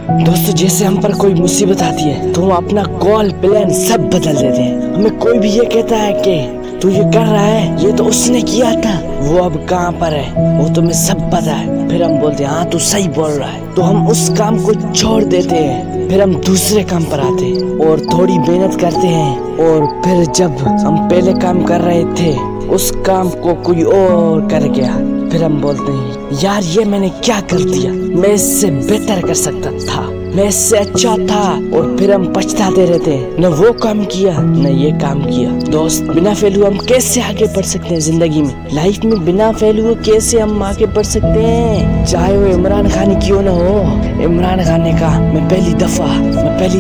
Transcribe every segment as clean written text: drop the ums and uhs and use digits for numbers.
दोस्तों जैसे हम पर कोई मुसीबत आती है तो हम अपना कॉल प्लान सब बदल देते हैं। हमें कोई भी ये कहता है कि तू ये कर रहा है, ये तो उसने किया था, वो अब कहाँ पर है, वो तुम्हें सब पता है। फिर हम बोलते हैं हाँ तू सही बोल रहा है, तो हम उस काम को छोड़ देते हैं। फिर हम दूसरे काम पर आते हैं और थोड़ी मेहनत करते हैं, और फिर जब हम पहले काम कर रहे थे उस काम को कोई और कर गया, फिर हम बोलते हैं यार ये मैंने क्या कर दिया, मैं इससे बेहतर कर सकता था, मैं इससे अच्छा था। और फिर हम पछताते रहते हैं, न वो काम किया न ये काम किया। दोस्त बिना फेल हुए हम कैसे आगे बढ़ सकते हैं जिंदगी में, लाइफ में बिना फेल हुए कैसे हम आगे बढ़ सकते हैं। चाहे वो इमरान खान क्यों न हो। इमरान खान ने कहा मैं पहली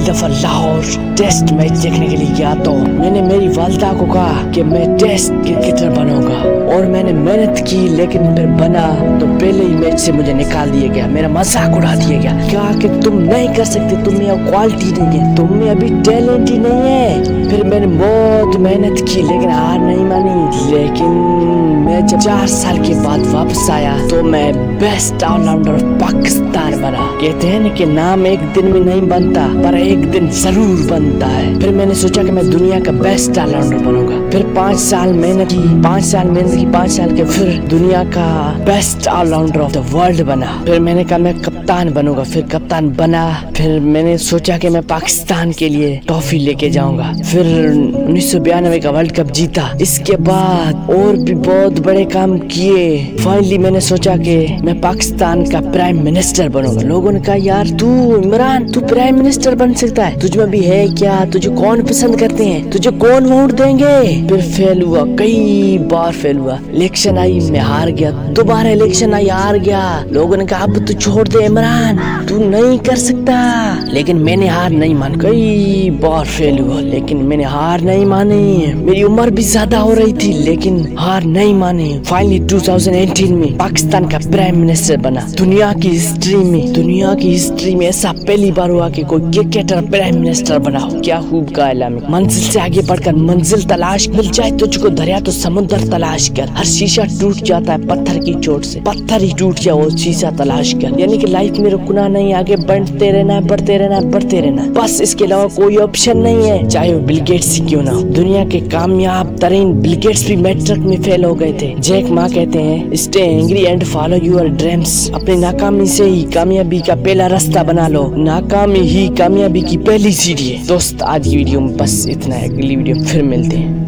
दफा लाहौर टेस्ट मैच देखने के लिए गया तो मैंने मेरी वालिदा को कहा कि मैं टेस्ट क्रिकेटर बनूंगा, और मैंने मेहनत की, लेकिन फिर बना तो पहले ही मैच से मुझे निकाल दिया गया, मेरा मजाक उड़ा दिया गया, कहा कि तुम नहीं कर सकते, तुम में क्वालिटी नहीं है, तुम में अभी टैलेंट ही नहीं है। फिर मैंने बहुत मेहनत की लेकिन हार नहीं मानी। लेकिन मैं जब 4 साल के बाद वापस आया तो मैं बेस्ट ऑलराउंडर पाकिस्तान बना। कहते हैं ना कि नाम एक दिन में नहीं बनता पर एक दिन जरूर बनता है। फिर मैंने सोचा कि मैं दुनिया का बेस्ट ऑलराउंडर बनूंगा। फिर 5 साल मेहनत की, 5 साल के फिर दुनिया का best allrounder of the world बना। फिर मैंने कहा मैं कप्तान बनूंगा, फिर कप्तान बना। फिर मैंने सोचा कि मैं पाकिस्तान के लिए ट्रॉफी लेके जाऊंगा। फिर 1992 का वर्ल्ड कप जीता। इसके बाद और भी बहुत बड़े काम किए। फाइनली मैंने सोचा कि मैं पाकिस्तान का प्राइम मिनिस्टर बनूंगा। लोगों ने कहा यार तू इमरान तू प्राइम मिनिस्टर बन सकता है, तुझ में भी है क्या, तुझे कौन पसंद करते हैं, तुझे कौन वोट देंगे। फिर फेल हुआ, कई बार फेल हुआ। इलेक्शन आई मैं हार गया, दोबारा इलेक्शन आई हार गया। लोगों ने कहा अब तू छोड़ दे इमरान, तू नहीं कर सकता। लेकिन मैंने हार नहीं मानी। कई बार फेल हुआ लेकिन मैंने हार नहीं मानी। मेरी उम्र भी ज्यादा हो रही थी लेकिन हार नहीं मानी। फाइनली 2018 में पाकिस्तान का प्राइम मिनिस्टर बना। दुनिया की हिस्ट्री में ऐसा पहली बार हुआ कि कोई क्रिकेटर प्राइम मिनिस्टर बना हो। क्या खूब का ऐलान। मंजिल से आगे बढ़कर मंजिल तलाश, मिल जाए तुझको दरिया तो समुद्र तलाश कर। हर शीशा टूट जाता है पत्थर की चोट से, पत्थर ही टूट जाए वो शीशा तलाश कर। यानी कि लाइफ में रुकना नहीं, आगे बढ़ते रहना, बढ़ते रहना, बस इसके अलावा कोई ऑप्शन नहीं है। चाहे वो बिल गेट्स ही क्यों ना हो। दुनिया के कामयाब तरीन बिल गेट्स भी मैट्रिक में फेल हो गए थे। जैक मा कहते हैं stay angry and follow your dreams. अपनी नाकामी से ही कामयाबी का पहला रास्ता बना लो। नाकामी ही कामयाबी की पहली सीढ़ी है। दोस्त आज की वीडियो में बस इतना है, अगली वीडियो में फिर मिलते हैं।